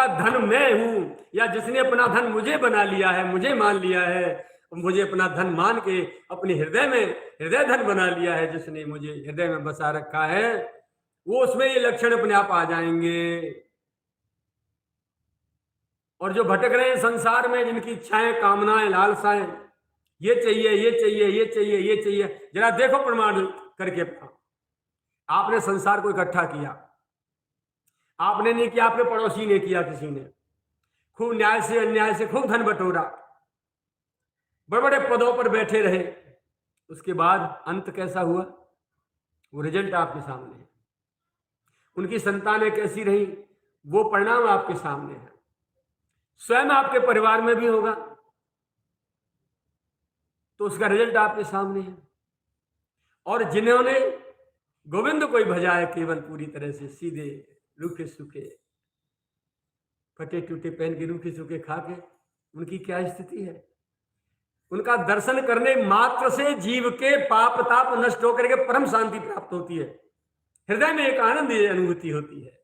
जिसका धन मैं हूं, या जिसने अपना धन मुझे बना लिया है, मुझे मान लिया है, मुझे अपना धन मान के अपने हृदय में हृदय धन बना लिया है, जिसने मुझे हृदय में बसा रखा है, वो उसमें ये लक्षण अपने आप आ जाएंगे। और जो भटक रहे हैं संसार में, जिनकी इच्छाएं, कामनाएं, लालसाएं, ये चाहिए, ये चाहिए, ये चाहिए, ये चाहिए, जरा देखो प्रमाण करके। आपने संसार को इकट्ठा किया, आपने नहीं किया, आपके पड़ोसी ने किया, किसी ने खूब न्याय से अन्याय से खूब धन बटोरा, बड़े बड़े पदों पर बैठे रहे, उसके बाद अंत कैसा हुआ, वो रिजल्ट आपके सामने है। उनकी संतानें कैसी रही, वो परिणाम आपके सामने है। स्वयं आपके परिवार में भी होगा तो उसका रिजल्ट आपके सामने है। और जिन्होंने गोविंद को ही भजा है केवल पूरी तरह से, सीधे रूखे सूखे फटे टूटे पहन के, रूखे सूखे खा के, उनकी क्या स्थिति है। उनका दर्शन करने मात्र से जीव के पाप ताप नष्ट होकर के परम शांति प्राप्त होती है। हृदय में एक आनंद अनुभूति होती है,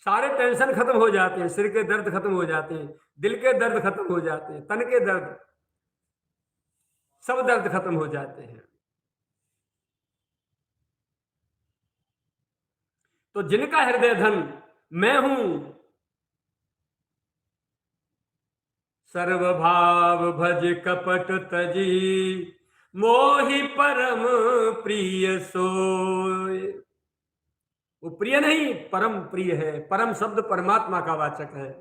सारे टेंशन खत्म हो जाते हैं, सिर के दर्द खत्म हो जाते हैं, दिल के दर्द खत्म हो जाते हैं, तन के दर्द, सब दर्द खत्म हो जाते हैं। तो जिनका हृदय धन मैं हूं, सर्वभाव भज कपट तजी, मोहि परम प्रिय सोय। वो प्रिय नहीं, परम प्रिय है। परम शब्द परमात्मा का वाचक है।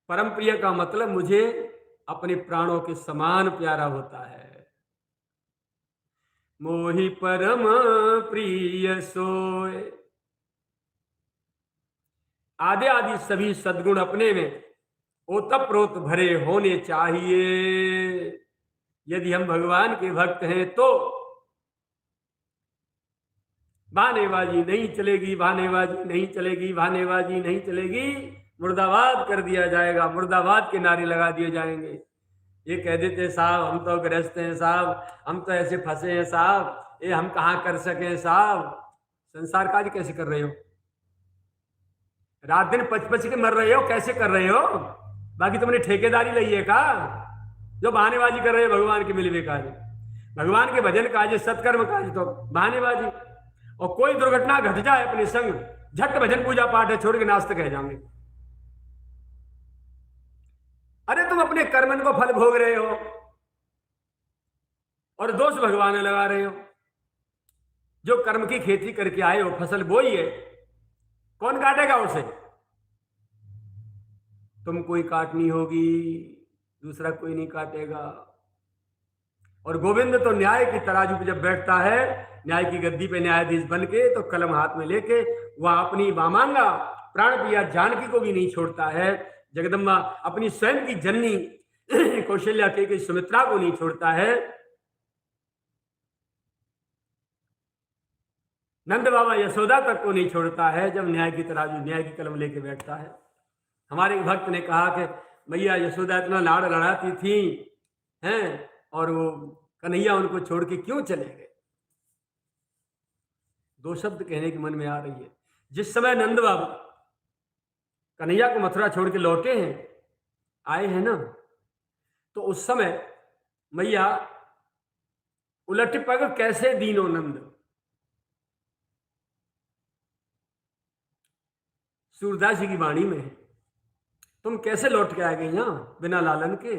परम प्रिय का मतलब मुझे अपने प्राणों के समान प्यारा होता है। मोहि परम प्रिय सोय। आदि आदि सभी सद्गुण अपने में ओतप्रोत भरे होने चाहिए। यदि हम भगवान के भक्त हैं तो बहानेबाजी नहीं चलेगी, बहानेबाजी नहीं चलेगी, बहानेबाजी नहीं चलेगी। मुर्दाबाद कर दिया जाएगा, मुर्दाबाद के नारे लगा दिए जाएंगे। ये कह देते साहब हम तो ग्रस्त हैं साहब, हम तो ऐसे फंसे हैं साहब, ये हम कहाँ कर सके साहब। संसार काज कैसे कर रहे हो, रात दिन पच पच के मर रहे हो, कैसे कर रहे हो। बाकी तुमने ठेकेदारी ली है का, जो बहानेबाजी कर रहे हो भगवान के मिलवे काज, भगवान के भजन काज, सत्कर्म काज तो बहानेबाजी। और कोई दुर्घटना घट जाए अपने संग, झट भजन पूजा पाठ है छोड़ के नास्तिक कह जाएंगे। अरे तुम अपने कर्मन को फल भोग रहे हो और दोष भगवान लगा रहे हो। जो कर्म की खेती करके आए हो, फसल बोई है, कौन काटेगा उसे। तुम कोई काटनी होगी, दूसरा कोई नहीं काटेगा। और गोविंद तो न्याय की तराजू पे जब बैठता है, न्याय की गद्दी पे न्यायाधीश बन के, तो कलम हाथ में लेके वह अपनी वामांगा प्राण प्रिया जानकी को भी नहीं छोड़ता है। जगदम्बा अपनी स्वयं की जननी कौशल्या के सुमित्रा को नहीं छोड़ता है। नंद बाबा यशोदा तक को नहीं छोड़ता है जब न्याय की तराजू, न्याय की कलम लेके बैठता है। हमारे एक भक्त ने कहा कि भैया यशोदा इतना लाड़ लड़ाती थी हैं, और वो कन्हैया उनको छोड़ के क्यों चले गए। दो शब्द कहने की मन में आ रही है। जिस समय नंद बाबा कन्हैया को मथुरा छोड़ के लौटे हैं, आए हैं ना, तो उस समय मैया उलट पग कैसे दीनो नंद, सूरदास जी की वाणी में है, तुम कैसे लौट के आ गई यहां बिना लालन के।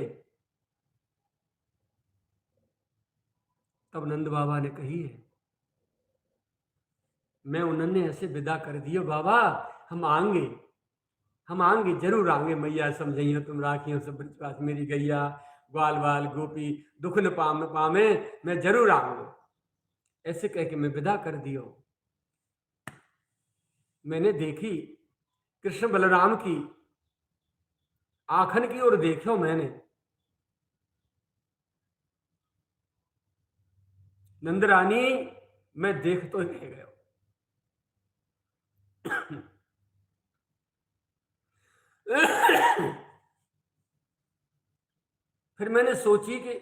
तब नंद बाबा ने कही है, मैं उन्होंने ऐसे विदा कर दियो बाबा, हम आएंगे, हम आएंगे, जरूर आएंगे। मैया समझियो तुम राखियो सब पास मेरी गैया, ग्वाल बाल गोपी दुख न पामे, मैं जरूर आऊंगा। ऐसे कह के मैं विदा कर दियो। मैंने देखी कृष्ण बलराम की आंखन की ओर देखो मैंने, नंदरानी मैं देख तो रह गया। फिर मैंने सोची कि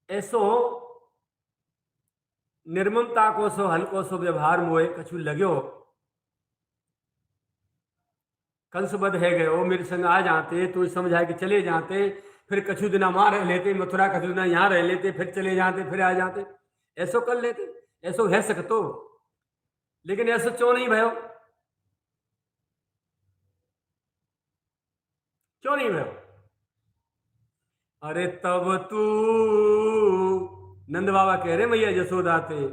ऐसो निर्ममता को सो हल्को सो व्यवहार मोए कछु लगो, कंस बध है गए, वो मेरे संग आ जाते तो समझाए कि चले जाते, फिर कछु दिना वहां रह लेते, मथुरा कछु दिना यहाँ रह लेते, फिर चले जाते, फिर आ जाते, ऐसो कर लेते, ऐसो है सकतो। लेकिन ऐसो क्यों नहीं भयो, क्यों नहीं भयो? अरे तब तू, नंद बाबा कह रहे मैया जसोदा थे,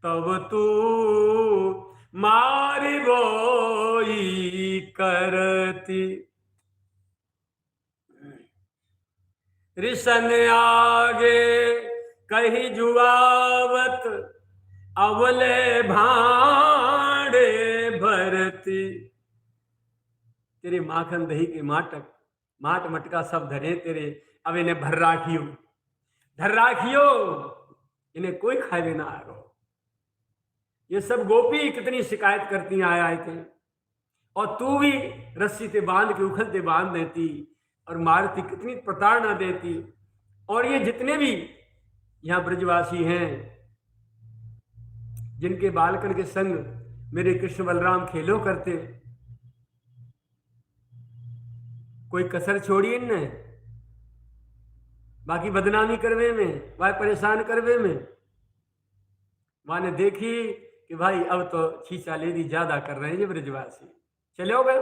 तब तू मारी बोई करती, ऋषन आगे कही जुआवत, अवले भांडे भरती। तेरे माखन दही के माटक माट मटका सब धरे तेरे, अब इन्हें भर राखियो, धर राखियो, इन्हें कोई खाए ना आरो। ये सब गोपी कितनी शिकायत करती आए आए थे, और तू भी रस्सी से बांध के उखलते बांध देती और मारती, कितनी प्रताड़ना देती। और ये जितने भी यहाँ ब्रजवासी हैं जिनके बालकन के संग मेरे कृष्ण बलराम खेलो करते, कोई कसर छोड़ी इनने, बाकी बदनामी करवे में, वह परेशान करवे में, वहां ने देखी कि भाई अब तो खींचा लेदी ज्यादा कर रहे हैं ये ब्रजवासी, चले हो गए।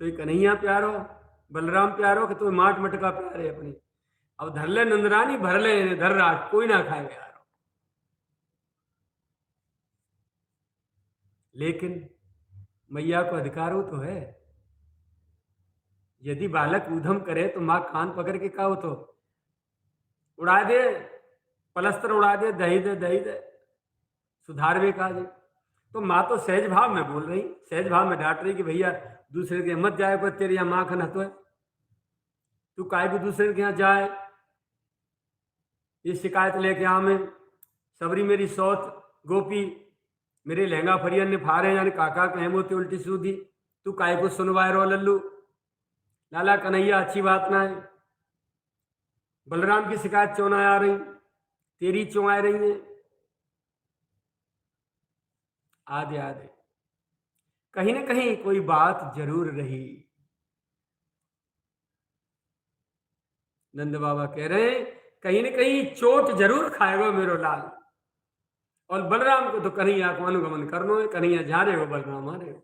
तो ये कन्हैया प्यारो, बलराम प्यारो कि तो माट मटका प्यारे अपनी, अब धर ले नंदरानी, भर ले इन्हें, धर रहा कोई ना खाएगा यार। लेकिन मैया को अधिकारो तो है, यदि बालक उधम करे तो माँ कान पकड़ के कहो तो उड़ा दे, पलस्तर उड़ा दे, दही दे, दही दे, सुधार भी कहा जी। तो माँ तो सहज भाव में बोल रही, सहज भाव में डांट रही कि भैया दूसरे के मत जाए, पर तेरे यहाँ माँ खन हतो है, तू काहे को दूसरे के यहाँ जाए, ये शिकायत लेके आ में सबरी मेरी सौत गोपी मेरे लहंगा फरियन ने फारे, यानी काका कहे मोती उल्टी सूधी, तू काहे को सुनवाए रो लल्लू, लाला कन्हैया अच्छी बात ना है। बलराम की शिकायत क्यों ना आ रही, तेरी क्यों आ रही है? आधे आधे कहीं ना कहीं कोई बात जरूर रही। नंद बाबा कह रहे हैं कहीं ना कहीं चोट जरूर खाएगा मेरो लाल, और बलराम को तो कन्हैया को अनुगमन करना है, कन्हैया जा रहे हो बलराम आ रहे हो।